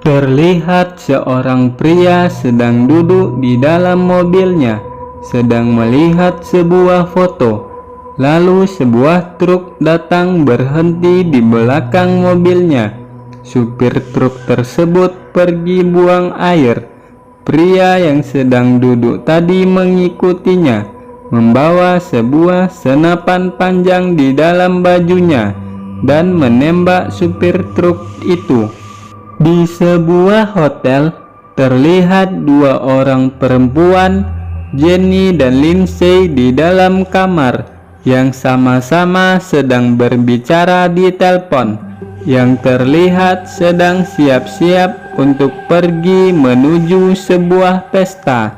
Terlihat seorang pria sedang duduk di dalam mobilnya, sedang melihat sebuah foto. Lalu sebuah truk datang berhenti di belakang mobilnya. Supir truk tersebut pergi buang air. Pria yang sedang duduk tadi mengikutinya, membawa sebuah senapan panjang di dalam bajunya dan menembak supir truk itu. Di sebuah hotel, terlihat dua orang perempuan, Jenny dan Lindsay, di dalam kamar yang sama-sama sedang berbicara di telepon, yang terlihat sedang siap-siap untuk pergi menuju sebuah pesta.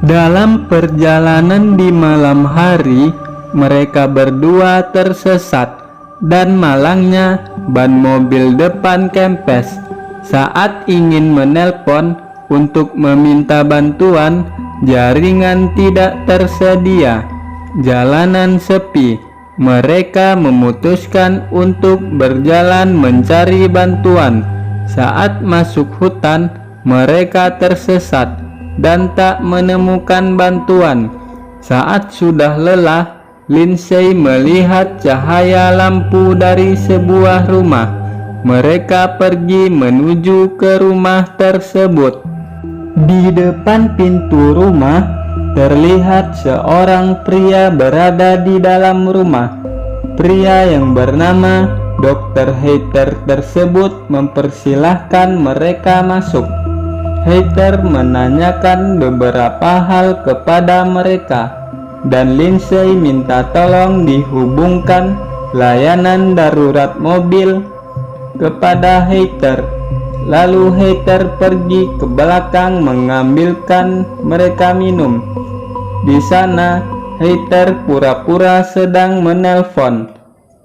Dalam perjalanan di malam hari, mereka berdua tersesat dan malangnya ban mobil depan kempes. Saat ingin menelpon untuk meminta bantuan, jaringan tidak tersedia. Jalanan sepi. Mereka memutuskan untuk berjalan mencari bantuan. Saat masuk hutan, mereka tersesat dan tak menemukan bantuan. Saat sudah lelah, Lindsay melihat cahaya lampu dari sebuah rumah. Mereka pergi menuju ke rumah tersebut. Di depan pintu rumah, terlihat seorang pria berada di dalam rumah. Pria yang bernama Dr. Heather tersebut mempersilahkan mereka masuk. Heather menanyakan beberapa hal kepada mereka, dan Lindsay minta tolong dihubungkan layanan darurat mobil kepada Heather. Lalu Heather pergi ke belakang mengambilkan mereka minum. Di sana Heather pura-pura sedang menelpon,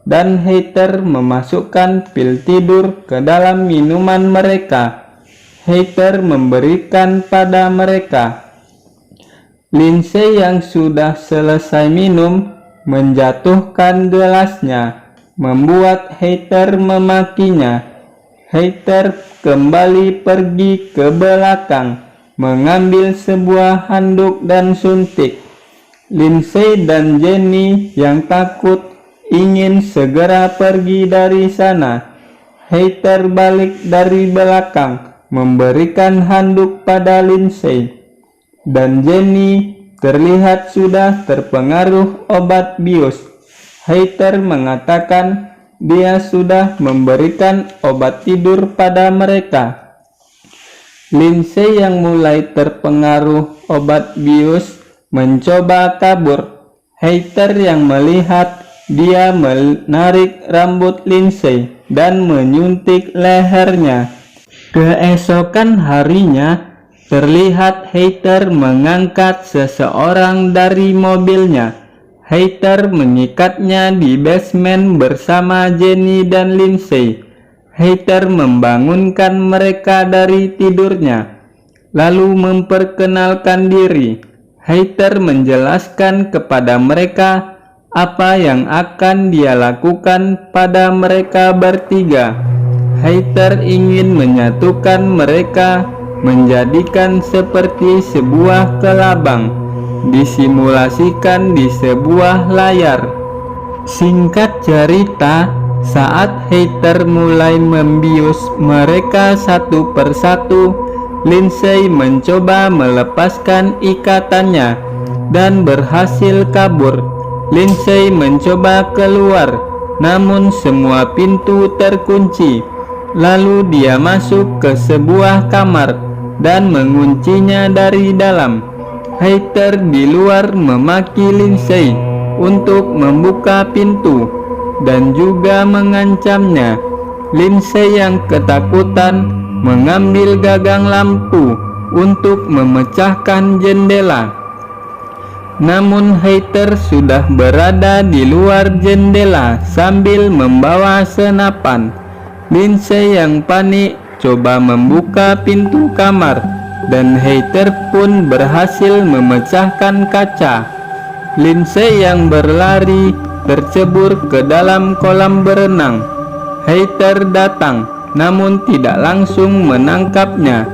dan Heather memasukkan pil tidur ke dalam minuman mereka. Heather memberikan pada mereka. Lindsay yang sudah selesai minum menjatuhkan gelasnya, membuat Heather memakinya. Heather kembali pergi ke belakang, mengambil sebuah handuk dan suntik. Lindsay dan Jenny yang takut ingin segera pergi dari sana. Heather balik dari belakang, memberikan handuk pada Lindsay, dan Jenny terlihat sudah terpengaruh obat bius. Heather mengatakan dia sudah memberikan obat tidur pada mereka. Lindsay yang mulai terpengaruh obat bius mencoba kabur. Heather yang melihat dia menarik rambut Lindsay dan menyuntik lehernya. Keesokan harinya, terlihat Heather mengangkat seseorang dari mobilnya. Heather menyikatnya di basement bersama Jenny dan Lindsay. Heather membangunkan mereka dari tidurnya, lalu memperkenalkan diri. Heather menjelaskan kepada mereka apa yang akan dia lakukan pada mereka bertiga. Heather ingin menyatukan mereka, menjadikan seperti sebuah kelabang, disimulasikan di sebuah layar. Singkat cerita, saat Heather mulai membius mereka satu persatu, Lindsay mencoba melepaskan ikatannya dan berhasil kabur. Lindsay mencoba keluar, namun semua pintu terkunci. Lalu dia masuk ke sebuah kamar dan menguncinya dari dalam. Heather di luar memaki Lindsay untuk membuka pintu dan juga mengancamnya. Lindsay yang ketakutan mengambil gagang lampu untuk memecahkan jendela. Namun Heather sudah berada di luar jendela sambil membawa senapan. Lindsay yang panik coba membuka pintu kamar, dan Heather pun berhasil memecahkan kaca. Lindsay yang berlari tercebur ke dalam kolam berenang. Heather datang namun tidak langsung menangkapnya.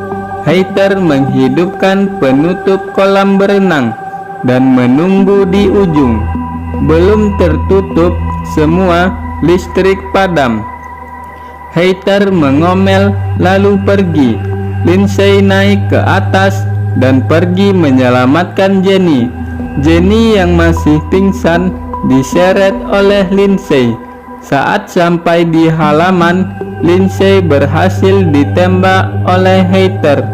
Hater menghidupkan penutup kolam berenang dan menunggu di ujung. Belum tertutup semua, listrik padam. Hater mengomel lalu pergi. Lindsay naik ke atas dan pergi menyelamatkan Jenny. Jenny yang masih pingsan diseret oleh Lindsay. Saat sampai di halaman, Lindsay berhasil ditembak oleh hater.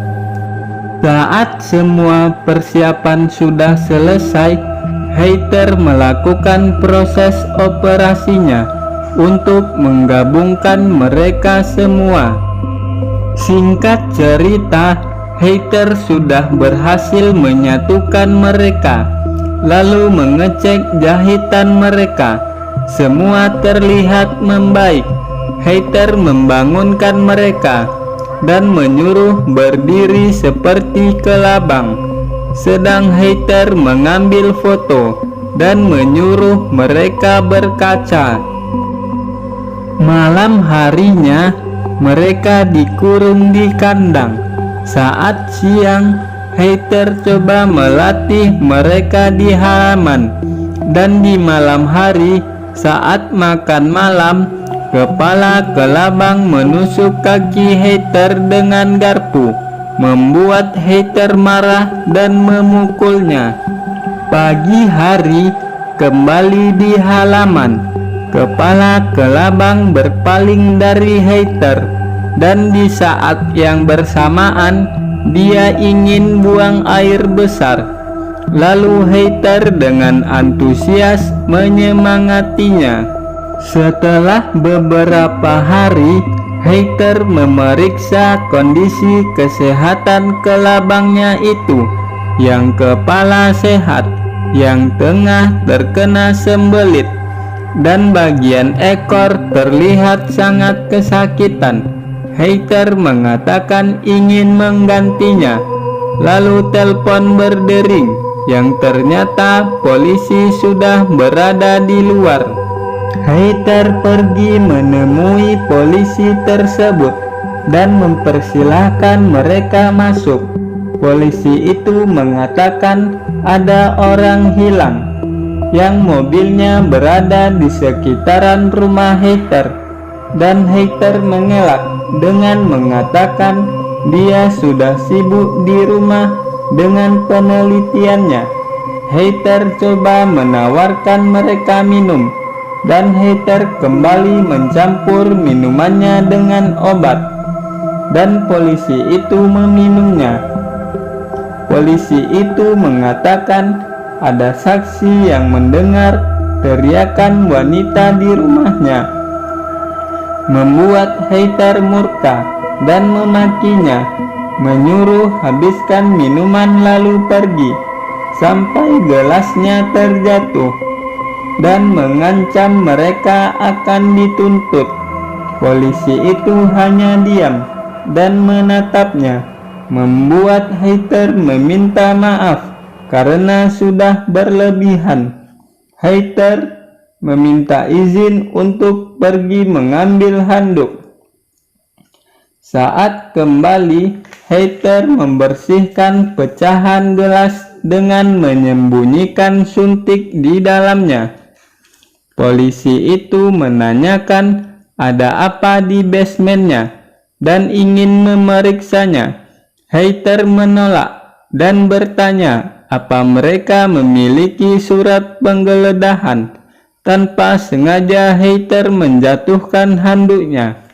Saat semua persiapan sudah selesai, hater melakukan proses operasinya untuk menggabungkan mereka semua. Singkat cerita, hater sudah berhasil menyatukan mereka, lalu mengecek jahitan mereka. Semua terlihat membaik. Hater membangunkan mereka dan menyuruh berdiri seperti kelabang. Sedang hater mengambil foto dan menyuruh mereka berkaca. Malam harinya, mereka dikurung di kandang. Saat siang, hater coba melatih mereka di halaman. Dan di malam hari, saat makan malam, kepala kelabang menusuk kaki hater dengan garpu, membuat hater marah dan memukulnya. Pagi hari, kembali di halaman, kepala kelabang berpaling dari hater, dan di saat yang bersamaan, dia ingin buang air besar. Lalu hater dengan antusias menyemangatinya. Setelah beberapa hari, hater memeriksa kondisi kesehatan kelabangnya itu. Yang kepala sehat, yang tengah terkena sembelit, dan bagian ekor terlihat sangat kesakitan. Hater mengatakan ingin menggantinya. Lalu telepon berdering, yang ternyata polisi sudah berada di luar. Hater pergi menemui polisi tersebut dan mempersilahkan mereka masuk. Polisi itu mengatakan ada orang hilang yang mobilnya berada di sekitaran rumah hater, dan hater mengelak dengan mengatakan dia sudah sibuk di rumah dengan penelitiannya. Hater coba menawarkan mereka minum, dan hater kembali mencampur minumannya dengan obat, dan polisi itu meminumnya. Polisi itu mengatakan ada saksi yang mendengar teriakan wanita di rumahnya, membuat hater murka dan memakinya, menyuruh habiskan minuman lalu pergi sampai gelasnya terjatuh, dan mengancam mereka akan dituntut. Polisi itu hanya diam dan menatapnya, membuat hater meminta maaf karena sudah berlebihan. Hater meminta izin untuk pergi mengambil handuk. Saat kembali, hater membersihkan pecahan gelas dengan menyembunyikan suntik di dalamnya. Polisi itu menanyakan ada apa di basementnya dan ingin memeriksanya. Hater menolak dan bertanya apa mereka memiliki surat penggeledahan. Tanpa sengaja hater menjatuhkan handuknya,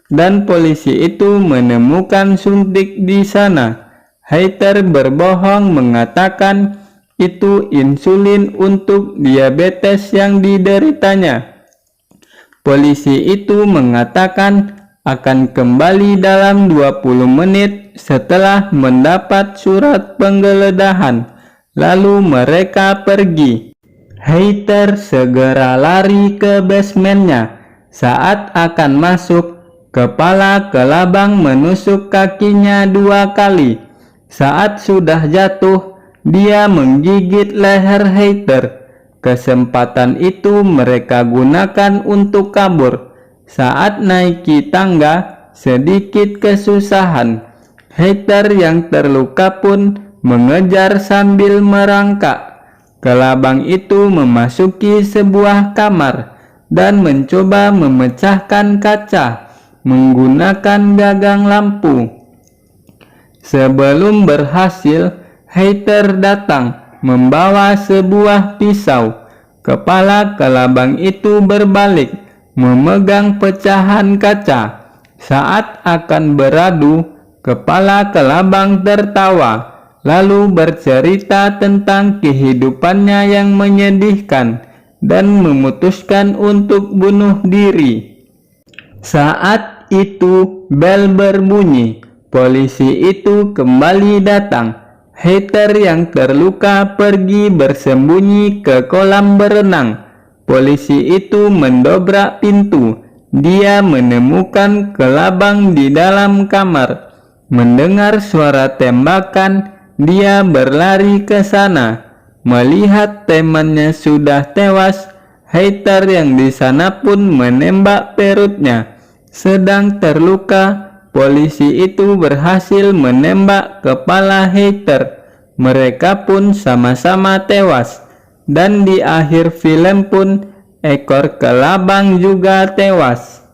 dan polisi itu menemukan suntik di sana. Hater berbohong mengatakan itu insulin untuk diabetes yang dideritanya. Polisi itu mengatakan akan kembali dalam 20 menit setelah mendapat surat penggeledahan. Lalu mereka pergi. Hater segera lari ke basementnya. Saat akan masuk, kepala kelabang menusuk kakinya 2 kali. Saat sudah jatuh, dia menggigit leher hater. Kesempatan itu mereka gunakan untuk kabur. Saat naiki tangga, sedikit kesusahan. Hater yang terluka pun mengejar sambil merangkak. Kelabang itu memasuki sebuah kamar dan mencoba memecahkan kaca menggunakan gagang lampu. Sebelum berhasil, hater datang membawa sebuah pisau. Kepala kelabang itu berbalik, memegang pecahan kaca. Saat akan beradu, kepala kelabang tertawa, lalu bercerita tentang kehidupannya yang menyedihkan dan memutuskan untuk bunuh diri. Saat itu bel berbunyi. Polisi itu kembali datang. Hater yang terluka pergi bersembunyi ke kolam berenang. Polisi itu mendobrak pintu. Dia menemukan kelabang di dalam kamar. Mendengar suara tembakan, dia berlari ke sana. Melihat temannya sudah tewas, hater yang di sana pun menembak perutnya. Sedang terluka, polisi itu berhasil menembak kepala hater. Mereka pun sama-sama tewas. Dan di akhir film pun ekor kelabang juga tewas.